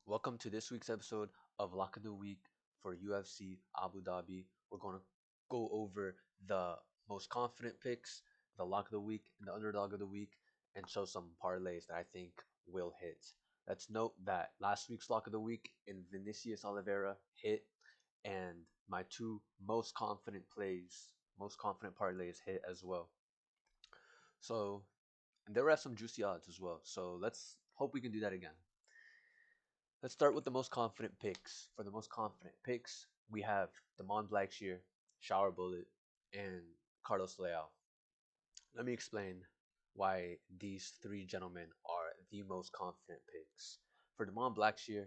Welcome to this week's episode of Lock of the Week for UFC Abu Dhabi. We're going to go over the most confident picks, the Lock of the Week, and the Underdog of the Week, and show some parlays that I think will hit. Let's note that last week's Lock of the Week in Vinicius Oliveira hit, and my two most confident parlays hit as well. So, and there were some juicy odds as well. So let's hope we can do that again. Let's start with the most confident picks. For the most confident picks, we have Damon Blackshear, Shower Bullet, and Carlos Leal. Let me explain why these three gentlemen are the most confident picks. For Damon Blackshear,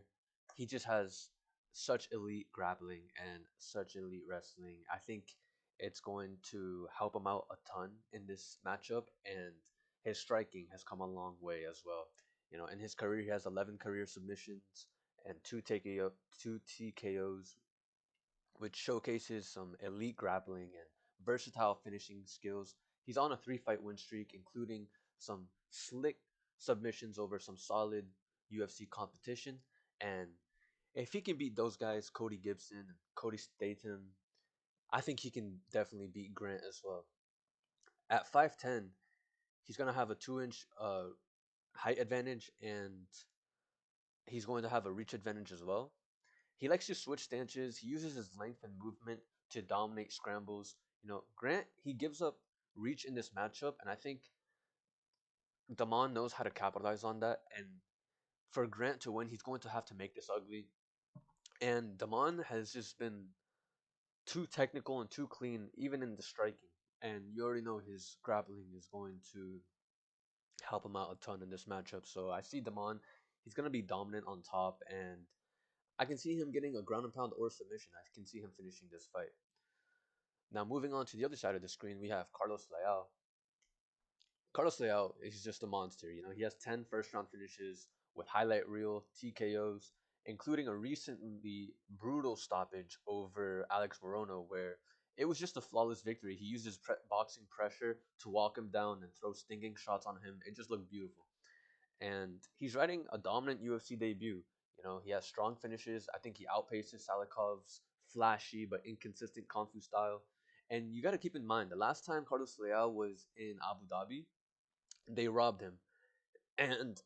he just has such elite grappling and such elite wrestling. I think it's going to help him out a ton in this matchup, and his striking has come a long way as well. In his career, he has 11 career submissions and two TKOs, which showcases some elite grappling and versatile finishing skills. He's on a three-fight win streak, including some slick submissions over some solid UFC competition. And if he can beat those guys, Cody Gibson and Cody Statham, I think he can definitely beat Grant as well. At 5'10", he's going to have a 2-inch height advantage, and he's going to have a reach advantage as well. He likes to switch stances. He uses his length and movement to dominate scrambles. Grant, he gives up reach in this matchup, and I think Damon knows how to capitalize on that. And for Grant to win, he's going to have to make this ugly. And Damon has just been too technical and too clean, even in the striking. And you already know his grappling is going to help him out a ton in this matchup. So I see Damon. He's going to be dominant on top, and I can see him getting a ground and pound or submission. I can see him finishing this fight. Now, moving on to the other side of the screen, we have Carlos Leal. Carlos Leal is just a monster. He has 10 first round finishes with highlight reel TKOs, including a recently brutal stoppage over Alex Morono, where it was just a flawless victory. He used his boxing pressure to walk him down and throw stinging shots on him. It just looked beautiful. And he's riding a dominant UFC debut. He has strong finishes. I think he outpaces Salakov's flashy but inconsistent Kung Fu style. And you got to keep in mind, the last time Carlos Leal was in Abu Dhabi, they robbed him. And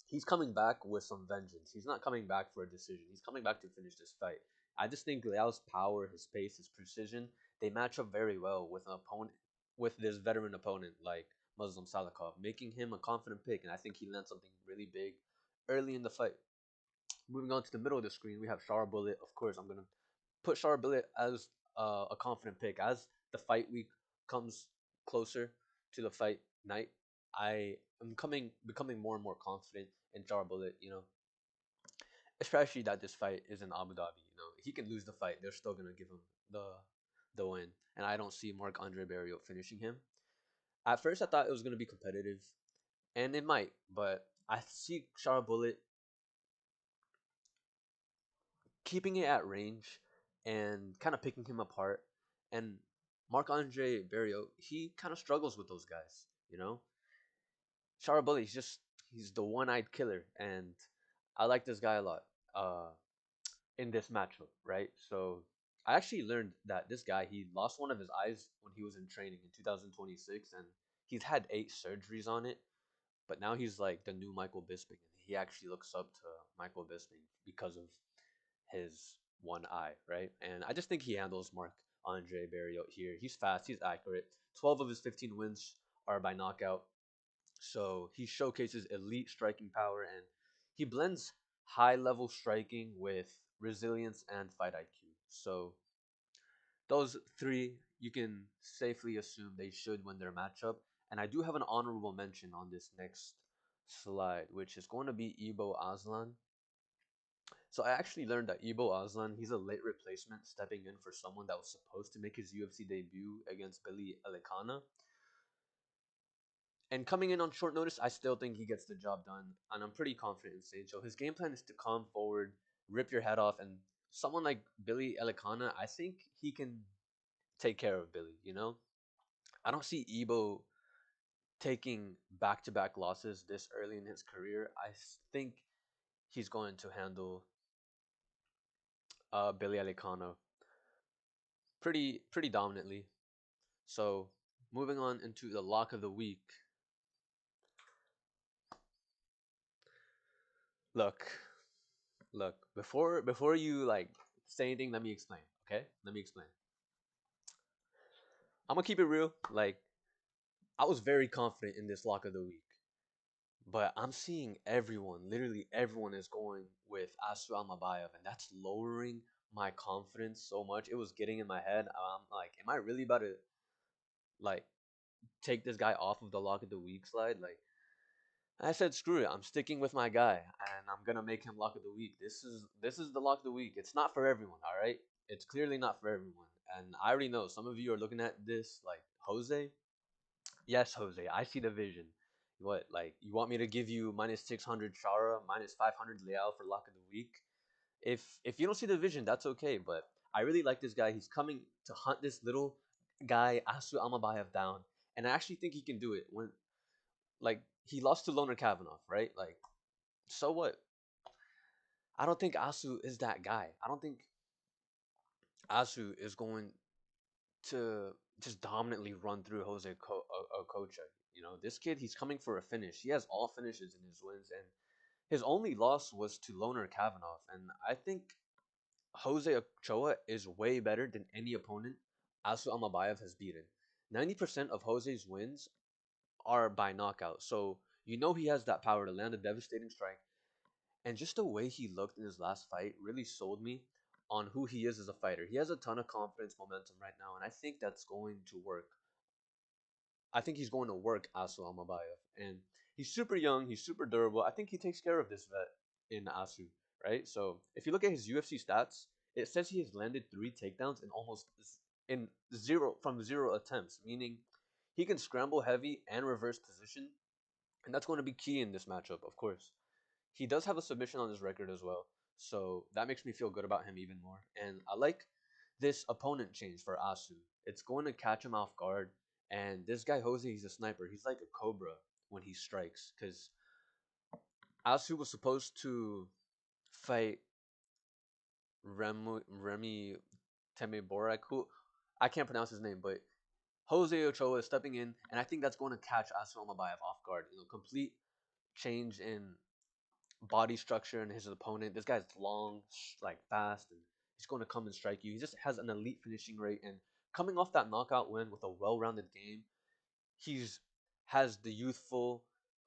he's coming back with some vengeance. He's not coming back for a decision. He's coming back to finish this fight. I just think Leal's power, his pace, his precision, they match up very well with an opponent, with this veteran opponent like Muslim Salikov, making him a confident pick. And I think he lands something really big early in the fight. Moving on to the middle of the screen, we have Shara Bullet. Of course, I'm gonna put Shara Bullet as a confident pick. As the fight week comes closer to the fight night, I am becoming more and more confident in Shara Bullet. Especially that this fight is in Abu Dhabi. He can lose the fight; they're still gonna give him the win, and I don't see Mark Andre Barrios finishing him. At first, I thought it was gonna be competitive, and it might, but I see Shara Bullet keeping it at range and kind of picking him apart. And Marc Andre Barrio, he kind of struggles with those guys, you know? Shara Bully, he's the one eyed killer, and I like this guy a lot in this matchup, right? So I actually learned that this guy, he lost one of his eyes when he was in training in 2026, and he's had 8 surgeries on it, but now he's like the new Michael Bisping, and he actually looks up to Michael Bisping because of his one eye, right? And I just think he handles Mark Andre Barrios here. He's fast, he's accurate. 12 of his 15 wins are by knockout. So he showcases elite striking power, and he blends high level striking with resilience and fight IQ. So those three, you can safely assume they should win their matchup. And I do have an honorable mention on this next slide, which is going to be Ibo Aslan. So I actually learned that Ibo Aslan, he's a late replacement stepping in for someone that was supposed to make his UFC debut against Billy Elikana. And coming in on short notice, I still think he gets the job done, and I'm pretty confident in saying so. His game plan is to come forward, rip your head off, and someone like Billy Elikana, I think he can take care of Billy. I don't see Ibo taking back-to-back losses this early in his career. I think he's going to handle Billy Alicano pretty dominantly. So moving on into the lock of the week. Look, look. Before you like say anything, let me explain. Okay, let me explain. I'm gonna keep it real. Like I was very confident in this lock of the week, but I'm seeing everyone, literally everyone, is going with Asu Almabayev, and that's lowering my confidence so much. It was getting in my head. I'm like, am I really about to like take this guy off of the lock of the week slide? Like I said, screw it. I'm sticking with my guy, and I'm gonna make him lock of the week. This is the lock of the week. It's not for everyone, all right? It's clearly not for everyone, and I already know some of you are looking at this like Jose. Yes, Jose, I see the vision. What, like, you want me to give you minus 600 Chara, minus 500 Leal for lock of the week? If you don't see the vision, that's okay. But I really like this guy. He's coming to hunt this little guy Asu Almabayev down, and I actually think he can do it. When like he lost to Loner Kavanagh, right? Like, so what? I don't think Asu is that guy. I don't think Asu is going to just dominantly run through Okocha. You know, this kid, he's coming for a finish. He has all finishes in his wins, and his only loss was to Loner Kavanagh. And I think Jose Ochoa is way better than any opponent Asu Almabayev has beaten. 90% of Jose's wins are by knockout. So you know he has that power to land a devastating strike. And just the way he looked in his last fight really sold me on who he is as a fighter. He has a ton of confidence, momentum right now, and I think that's going to work. I think he's going to work Asu Almabayev. And he's super young, he's super durable. I think he takes care of this vet in Asu, right? So if you look at his UFC stats, it says he has landed 3 takedowns in almost in zero attempts, meaning he can scramble heavy and reverse position, and that's going to be key in this matchup, of course. He does have a submission on his record as well, so that makes me feel good about him even more. And I like this opponent change for Asu. It's going to catch him off guard. And this guy Jose, he's a sniper. He's like a cobra when he strikes. Because Asu was supposed to fight Remy Temiborak, who I can't pronounce his name, but Jose Ochoa is stepping in, and I think that's going to catch Asu Almabayev off guard. You know, complete change in body structure and his opponent. This guy's long, like fast, and he's going to come and strike you. He just has an elite finishing rate, and coming off that knockout win with a well-rounded game, he's has the youthful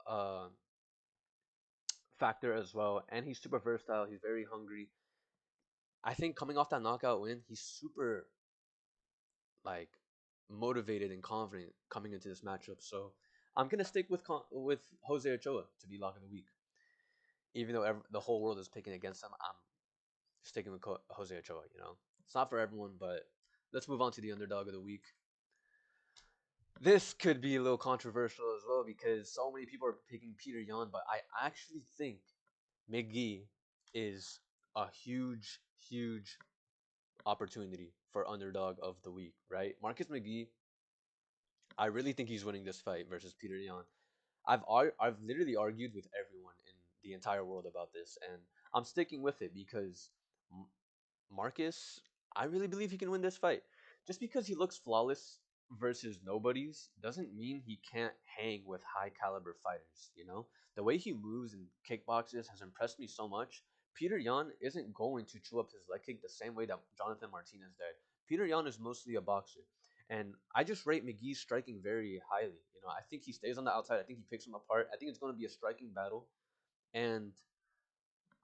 uh, factor as well, and he's super versatile. He's very hungry. I think coming off that knockout win, he's super like motivated and confident coming into this matchup. So I'm gonna stick with Jose Ochoa to be lock of the week, even though the whole world is picking against him. I'm sticking with Jose Ochoa. You know, it's not for everyone, but let's move on to the underdog of the week. This could be a little controversial as well because so many people are picking Peter Yan, but I actually think McGee is a huge opportunity for underdog of the week, right? Marcus McGee, I really think he's winning this fight versus Peter Yan. I've literally argued with everyone in the entire world about this, and I'm sticking with it because Marcus, I really believe he can win this fight. Just because he looks flawless versus nobodies doesn't mean he can't hang with high caliber fighters, you know? The way he moves and kickboxes has impressed me so much. Peter Yan isn't going to chew up his leg kick the same way that Jonathan Martinez did. Peter Yan is mostly a boxer. And I just rate McGee's striking very highly. You know, I think he stays on the outside. I think he picks him apart. I think it's going to be a striking battle. And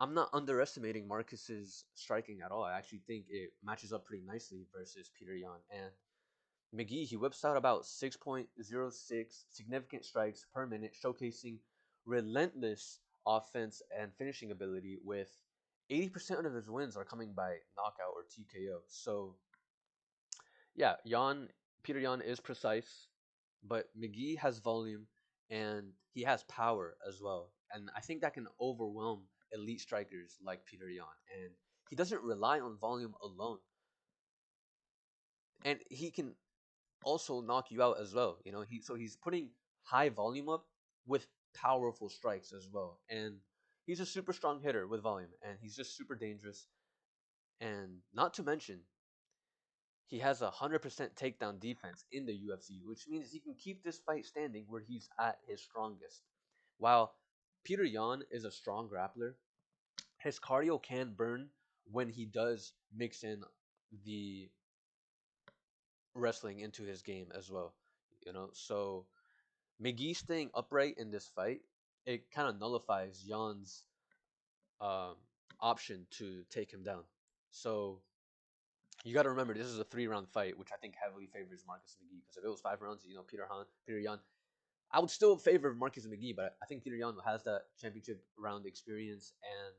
I'm not underestimating Marcus's striking at all. I actually think it matches up pretty nicely versus Peter Yan. And McGee, he whips out about 6.06 significant strikes per minute, showcasing relentless offense and finishing ability with 80% of his wins are coming by knockout or TKO. So, yeah, Peter Yan is precise, but McGee has volume and he has power as well. And I think that can overwhelm elite strikers like Peter Yan. And he doesn't rely on volume alone. And he can also knock you out as well. You know, he's putting high volume up with powerful strikes as well. And He's a super strong hitter with volume, and he's just super dangerous. And not to mention, he has 100% takedown defense in the UFC, which means he can keep this fight standing where he's at his strongest. While Peter Yan is a strong grappler, his cardio can burn when he does mix in the wrestling into his game as well. So McGee staying upright in this fight, it kind of nullifies Jan's um, option to take him down. So you got to remember this is a 3 round fight, which I think heavily favors Marcus McGee. Because if it was 5 rounds, Peter Yan, I would still favor Marcus McGee, but I think Peter Yan has that championship round experience, and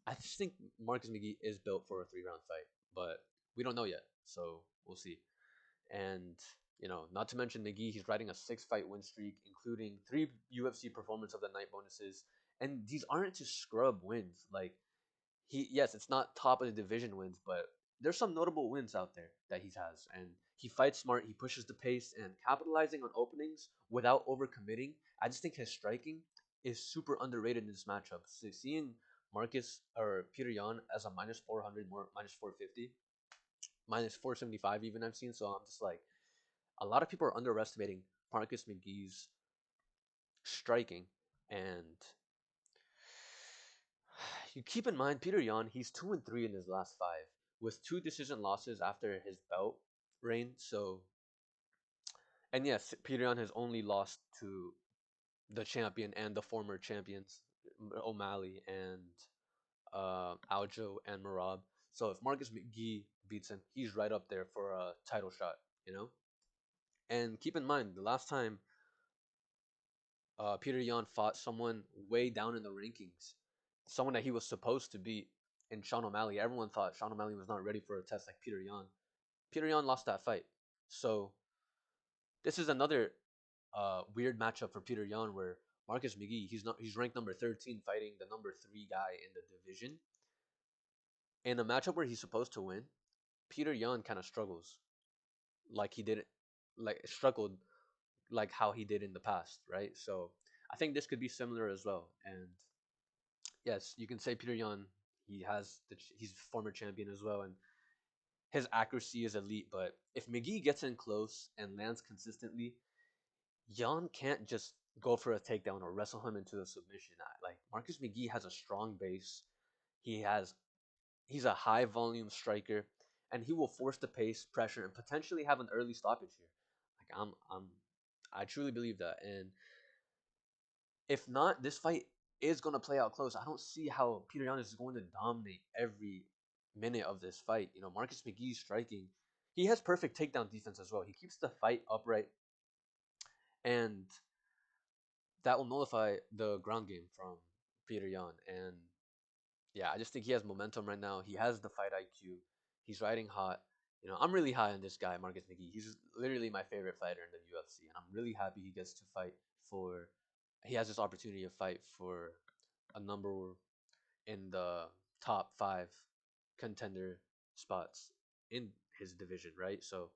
I just think Marcus McGee is built for a 3 round fight, but we don't know yet, so we'll see. And not to mention McGee, he's riding a 6 fight win streak, including 3 UFC Performance of the Night bonuses, and these aren't just scrub wins. Like yes, it's not top of the division wins, but there's some notable wins out there that he has, and he fights smart. He pushes the pace and capitalizing on openings without overcommitting. I just think his striking is super underrated in this matchup. So seeing Marcus or Peter Yan as a -400, more -450, -475 even I've seen. So I'm just like, a lot of people are underestimating Marcus McGee's striking, and you keep in mind Peter Yan, he's 2-3 in his last 5 with 2 decision losses after his belt reign. So, and yes, Peter Yan has only lost to the champion and the former champions, O'Malley and Aljo and Marab. So if Marcus McGee beats him, he's right up there for a title shot, you know? And keep in mind, the last time Peter Yan fought someone way down in the rankings, someone that he was supposed to beat in Sean O'Malley. Everyone thought Sean O'Malley was not ready for a test like Peter Yan. Peter Yan lost that fight. So this is another weird matchup for Peter Yan where Marcus McGee, he's ranked number 13 fighting the number 3 guy in the division. In a matchup where he's supposed to win, Peter Yan kind of struggles like he did like struggled like how he did in the past, right? So I think this could be similar as well. And yes, you can say Peter Yan, he's former champion as well, and his accuracy is elite. But if McGee gets in close and lands consistently, Yan can't just go for a takedown or wrestle him into a submission. Like Marcus McGee has a strong base. He has he's a high volume striker, and he will force the pace, pressure, and potentially have an early stoppage here. Like I truly believe that. And if not, this fight is going to play out close. I don't see how Peter Yan is going to dominate every minute of this fight. Marcus McGee's striking, he has perfect takedown defense as well. He keeps the fight upright, and that will nullify the ground game from Peter Yan. And yeah, I just think he has momentum right now. He has the fight IQ. He's riding hot. I'm really high on this guy, Marcus McGee. He's literally my favorite fighter in the UFC, and I'm really happy he gets to fight for. He has this opportunity to fight for a number in the top 5 contender spots in his division, right? So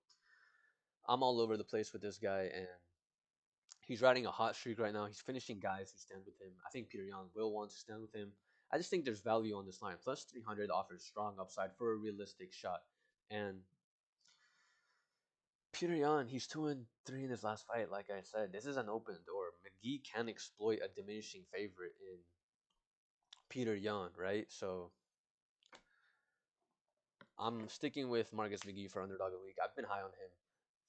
I'm all over the place with this guy, and he's riding a hot streak right now. He's finishing guys who stand with him. I think Peter Yan will want to stand with him. I just think there's value on this line. Plus 300 offers strong upside for a realistic shot. And Peter Yan, he's 2-3 in his last fight. Like I said, this is an open door. McGee can exploit a diminishing favorite in Peter Yan, right? So I'm sticking with Marcus McGee for Underdog of the Week. I've been high on him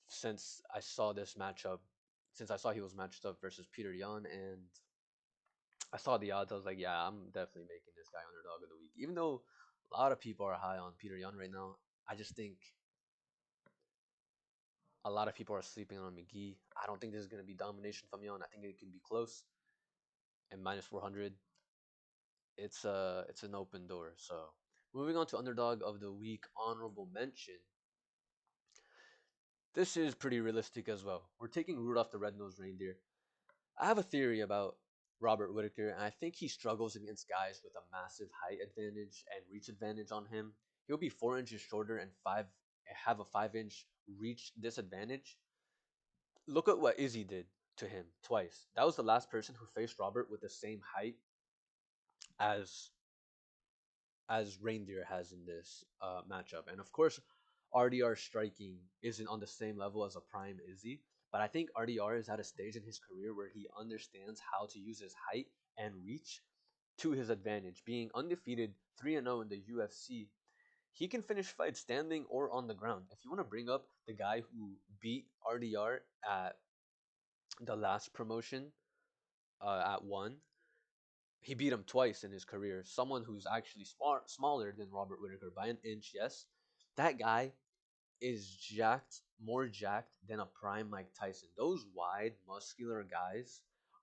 since I saw this matchup, since I saw he was matched up versus Peter Yan, and I saw the odds. I was like, yeah, I'm definitely making this guy Underdog of the Week. Even though a lot of people are high on Peter Yan right now, I just think a lot of people are sleeping on McGee. I don't think this is going to be domination from Yan. I think it can be close. And -400, it's an open door. So moving on to Underdog of the Week, honorable mention. This is pretty realistic as well. We're taking Rudolph the Red-Nosed Reindeer. I have a theory about Robert Whittaker, and I think he struggles against guys with a massive height advantage and reach advantage on him. He'll be 4 inches shorter and have a 5-inch reach disadvantage. Look at what Izzy did to him twice. That was the last person who faced Robert with the same height as Reindeer has in this matchup. And of course, RDR striking isn't on the same level as a prime Izzy, but I think RDR is at a stage in his career where he understands how to use his height and reach to his advantage. Being undefeated 3-0 in the UFC, he can finish fights standing or on the ground. If you want to bring up the guy who beat RDR at the last promotion at one, he beat him twice in his career. Someone who's actually smaller than Robert Whittaker by an inch, yes. That guy is jacked, more jacked than a prime Mike Tyson. Those wide, muscular guys,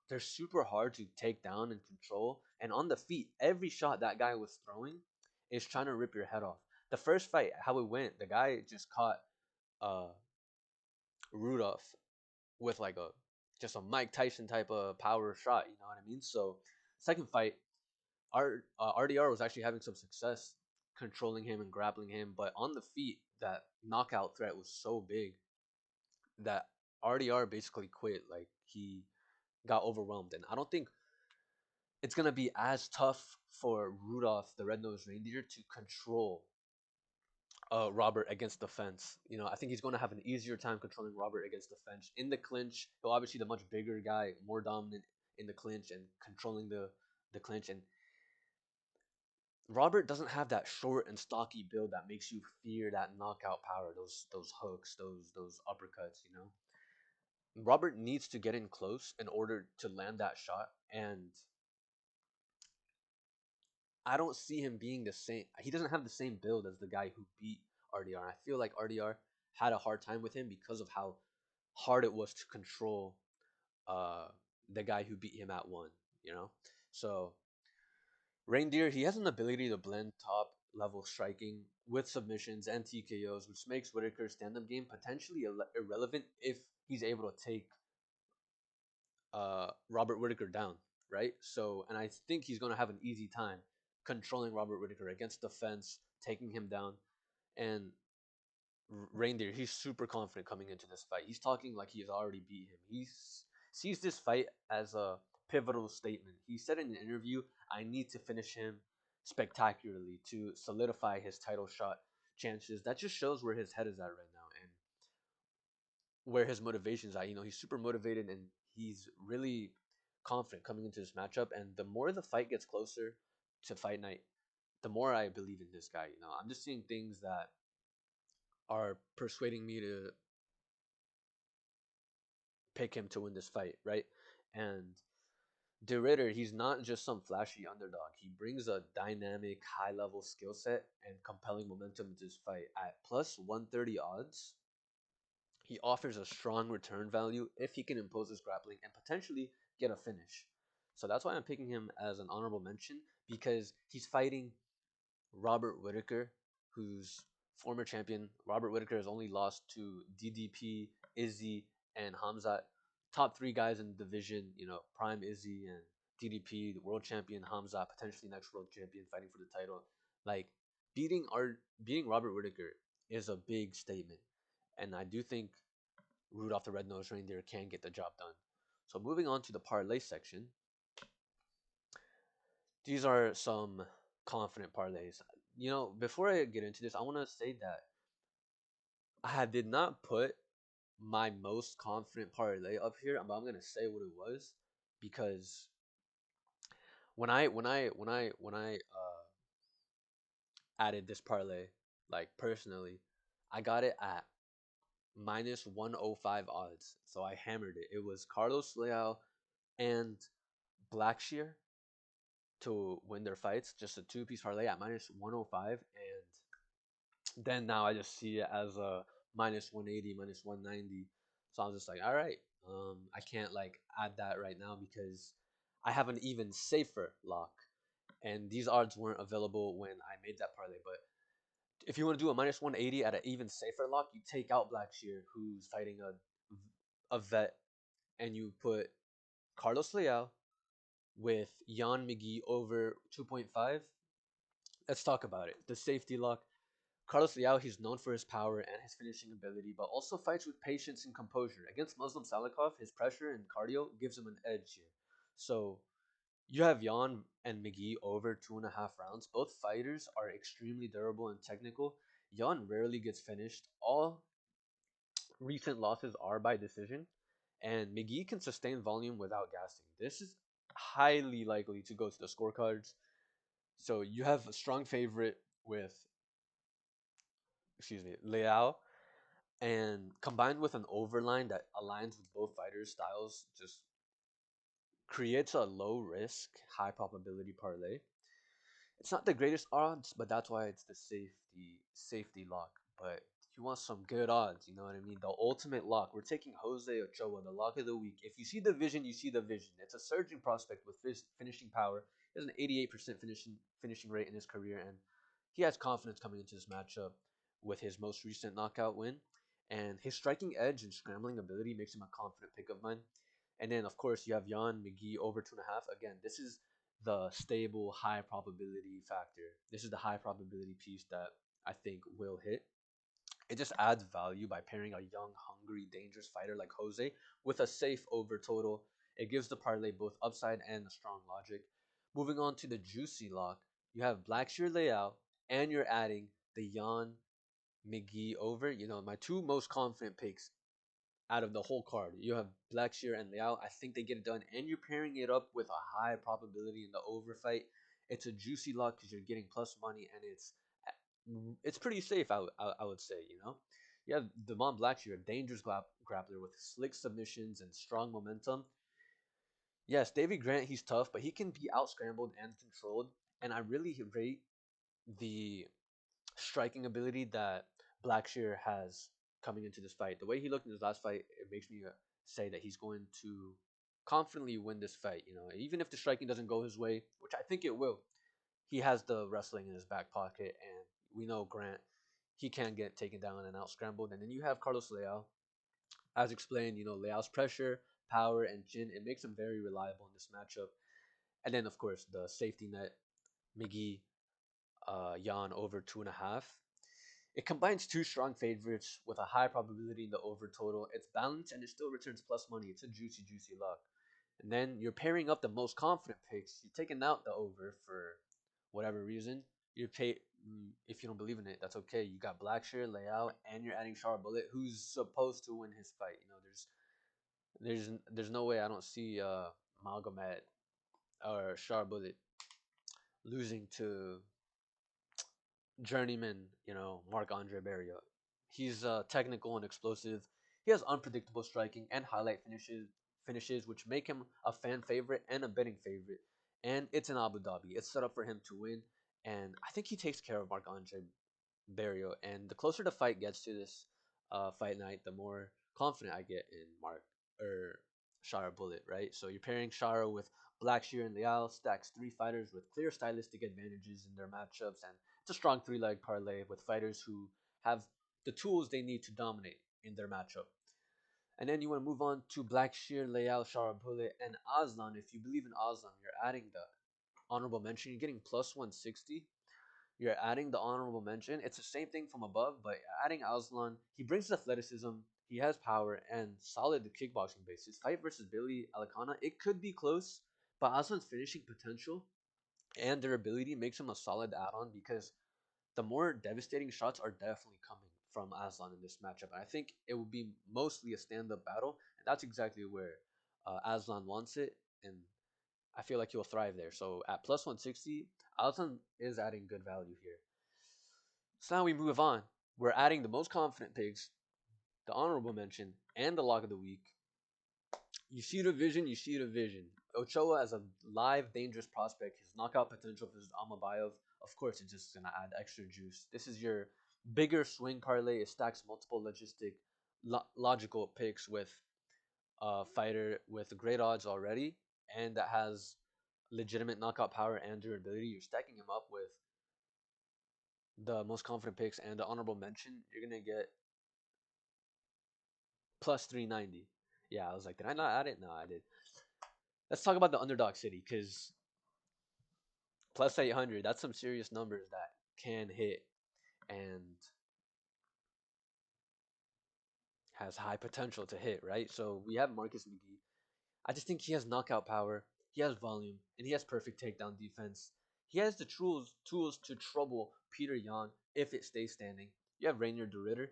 they're super hard to take down and control. And on the feet, every shot that guy was throwing is trying to rip your head off. The first fight, how it went, the guy just caught uh, Rudolph with like a just a Mike Tyson type of power shot. You know what I mean? So second fight, RDR was actually having some success controlling him and grappling him, but on the feet, that knockout threat was so big that RDR basically quit. Like he got overwhelmed, and I don't think it's gonna be as tough for Rudolph, the red-nosed reindeer, to control Robert against the fence. You know, I think he's going to have an easier time controlling Robert against the fence. In the clinch, he'll obviously the much bigger guy, more dominant in the clinch and controlling the clinch. And Robert doesn't have that short and stocky build that makes you fear that knockout power, those hooks, those uppercuts. You know, Robert needs to get in close in order to land that shot, and I don't see him being the same. He doesn't have the same build as the guy who beat RDR. I feel like RDR had a hard time with him because of how hard it was to control uh, the guy who beat him at one. You know, so Reindeer, he has an ability to blend top level striking with submissions and TKOs, which makes Whittaker's stand-up game potentially irrelevant if he's able to take Robert Whittaker down, right? So, and I think he's going to have an easy time controlling Robert Whittaker against the fence, taking him down. And Reindeer, he's super confident coming into this fight. He's talking like he has already beat him. He sees this fight as a pivotal statement. He said in an interview, I need to finish him spectacularly to solidify his title shot chances. That just shows where his head is at right now and where his motivations are. You know, he's super motivated and he's really confident coming into this matchup. And the more the fight gets closer to fight night, the more I believe in this guy. You know, I'm just seeing things that are persuading me to pick him to win this fight, right? And De Ritter, he's not just some flashy underdog. He brings a dynamic, high level skill set and compelling momentum into this fight. At plus 130 odds, he offers a strong return value if he can impose his grappling and potentially get a finish. So that's why I'm picking him as an honorable mention because he's fighting Robert Whittaker, who's former champion. Robert Whittaker has only lost to DDP, Izzy, and Hamzat. Top three guys in the division, you know, Prime Izzy and DDP, the world champion Hamzat, potentially next world champion fighting for the title. Like beating Robert Whittaker is a big statement. And I do think Rudolph the Red-Nosed Reindeer can get the job done. So moving on to the parlay section, these are some confident parlays. You know, before I get into this, I want to say that I did not put my most confident parlay up here, but I'm gonna say what it was because when I added this parlay, like personally, I got it at minus 105 odds. So I hammered it. It was Carlos Leal and Blackshear to win their fights, just a two-piece parlay at minus 105, and then now I just see it as a minus 180, minus 190. So I'm just like, all right, I can't like add that right now because I have an even safer lock, and these odds weren't available when I made that parlay. But if you want to do a minus 180 at an even safer lock, you take out Blackshear, who's fighting a vet, and you put Carlos Leal with Jan McGee over 2.5. Let's talk about it. The safety lock. Carlos Leal, he's known for his power and his finishing ability, but also fights with patience and composure. Against Muslim Salikov, his pressure and cardio gives him an edge here. So You have Yan and McGee over 2.5 rounds. Both fighters are extremely durable and technical. Yan rarely gets finished. All recent losses are by decision, and McGee can sustain volume without gassing. This is highly likely to go to the scorecards. So you have a strong favorite with, excuse me, Leao, and combined with an overline that aligns with both fighters' styles, just creates a low risk, high probability parlay. It's not the greatest odds, but that's why it's the safety lock. But if you want some good odds, you know what I mean? The ultimate lock. We're taking Jose Ochoa, the lock of the week. If you see the vision, you see the vision. It's a surging prospect with finishing power. He has an 88% finishing rate in his career, and he has confidence coming into this matchup with his most recent knockout win. And his striking edge and scrambling ability makes him a confident pick of mine. And then, of course, you have Jan McGee over 2.5. Again, this is the stable, high probability factor. This is the high probability piece that I think will hit. It just adds value by pairing a young, hungry, dangerous fighter like Jose with a safe over total. It gives the parlay both upside and a strong logic. Moving on to the juicy lock, you have Blackshear layout, and you're adding the Jan McGee over. You know, my two most confident picks out of the whole card. You have Blackshear and Liao. I think they get it done, and you're pairing it up with a high probability in the overfight. It's a juicy lock because you're getting plus money, and it's pretty safe. I would say, you know. You have Devon Blackshear, a dangerous grappler with slick submissions and strong momentum. Yes, David Grant, he's tough, but he can be out scrambled and controlled. And I really rate the striking ability that Blackshear has coming into this fight. The way he looked in his last fight, it makes me say that he's going to confidently win this fight. You know, even if the striking doesn't go his way, which I think it will, he has the wrestling in his back pocket, and we know Grant, he can get taken down and out scrambled. And then you have Carlos Leal, as explained. You know, Leal's pressure, power, and chin, it makes him very reliable in this matchup. And then of course the safety net, McGee, Jan over 2.5. It combines two strong favorites with a high probability in the over total. It's balanced and it still returns plus money. It's a juicy, juicy luck. And then you're pairing up the most confident picks. You're taking out the over for whatever reason. You pay if you don't believe in it, that's okay. You got Blackshear, layout, and you're adding Char Bullet, who's supposed to win his fight. You know, there's no way I don't see Malgamet or Char Bullet losing to journeyman, you know, Mark Andre Barrios. He's technical and explosive. He has unpredictable striking and highlight finishes, which make him a fan favorite and a betting favorite. And it's in Abu Dhabi. It's set up for him to win, and I think he takes care of Mark Andre Barrio. And the closer the fight gets to this fight night, the more confident I get in Mark or Shara Bullet, right? So you're pairing Shara with Blackshear and Liao, stacks three fighters with clear stylistic advantages in their matchups, and it's a strong three-leg parlay with fighters who have the tools they need to dominate in their matchup. And then you want to move on to Blackshear, Liao, Shara Bullet, and Aslan. If you believe in Aslan, you're adding the honorable mention. You're getting plus 160. You're adding the honorable mention. It's the same thing from above, but adding Aslan, he brings athleticism, he has power, and solid kickboxing base. His fight versus Billy Alacana, it could be close, but Aslan's finishing potential and durability makes him a solid add-on because the more devastating shots are definitely coming from Aslan in this matchup. And I think it will be mostly a stand-up battle, and that's exactly where Aslan wants it, and I feel like he'll thrive there. So at plus 160, Alton is adding good value here. So now we move on. We're adding the most confident picks, the honorable mention, and the lock of the week. You see the vision, you see the vision. Ochoa as a live, dangerous prospect, his knockout potential versus Amabayev, of course, it's just going to add extra juice. This is your bigger swing parlay. It stacks multiple logical picks with a fighter with great odds already and that has legitimate knockout power and durability. You're stacking him up with the most confident picks and the honorable mention. You're going to get plus 390. Yeah, I was like, did I not add it? No, I did. Let's talk about the underdog city because plus 800, that's some serious numbers that can hit and has high potential to hit, right? So we have Marcus McGee. I just think he has knockout power. He has volume, and he has perfect takedown defense. He has the tools to trouble Peter Yan if it stays standing. You have Rainier de Ritter.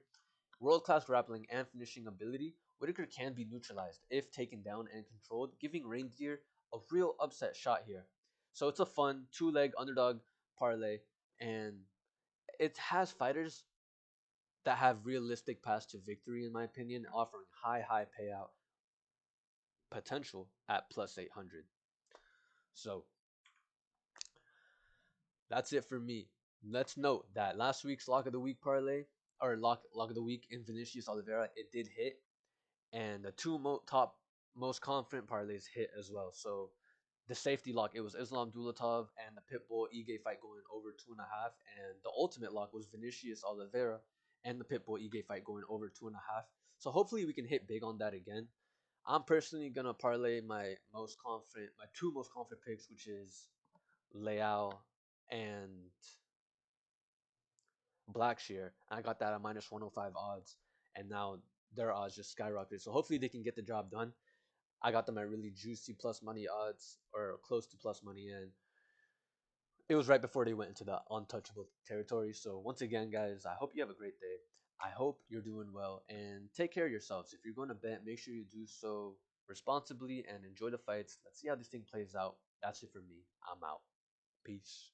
World-class grappling and finishing ability, Whittaker can be neutralized if taken down and controlled, giving Reindeer a real upset shot here. So it's a fun two-leg underdog parlay, and it has fighters that have realistic paths to victory, in my opinion, offering high payout potential at plus 800. So that's it for me. Let's note that last week's lock of the week parlay, or lock of the week in Vinicius Oliveira, it did hit, and the two top most confident parlays hit as well. So the safety lock, it was Islam Dulatov and the Pitbull Ige fight going over 2.5, and the ultimate lock was Vinicius Oliveira and the Pitbull Ige fight going over 2.5. So hopefully we can hit big on that again. I'm personally gonna parlay my two most confident picks, which is Leao and Blackshear. I got that at minus 105 odds, and now their odds just skyrocketed. So hopefully they can get the job done. I got them at really juicy plus money odds, or close to plus money, and it was right before they went into the untouchable territory. So once again, guys, I hope you have a great day. I hope you're doing well, and take care of yourselves. If you're going to bet, make sure you do so responsibly and enjoy the fights. Let's see how this thing plays out. That's it for me. I'm out. Peace.